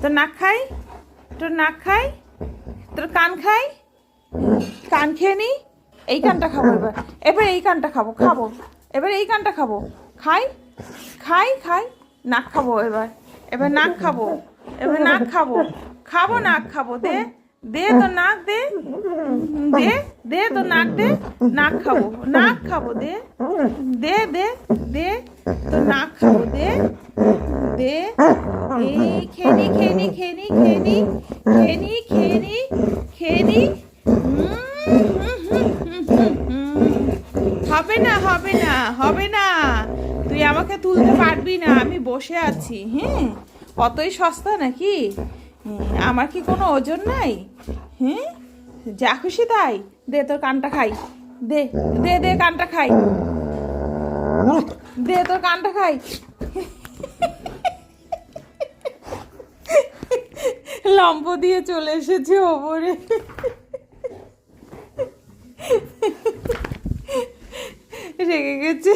তোর নাক খাই, তোর নাক খাই, তোর কান খাই, কান খেয়ে নি। এই কানটা খাবো এবার, এবার এই কানটা খাবো, খাবো এবার এই কানটা খাবো, খাই খাই খাই, নাক খাবো এবার, এবার নাক খাবো, এবার নাক খাবো, খাবো নাক খাবো, দে দে তোর নাক দে, দে দে তোর নাক দে, নাক খাবো, নাক খাবো, দে দে দে দে তোর নাক খাবো, দে দে, এই খেনি খেনি খেনি খেনি খেনি খেনি খেনি। হবে না হবে না হবে না, তুই আমাকে তুলতে পারবি না, আমি বসে আছি। হ্যাঁ, অতই সস্তা নাকি? আমার কি কোনো ওজন নাই? হ্যাঁ, যা খুশি তাই, দে তোর কানটা খাই, দে দে দে কানটা খাই, দে তোর কানটা খাই। লম্ব দিয়ে চলে এসেছে ওপরে, রেগে গেছে।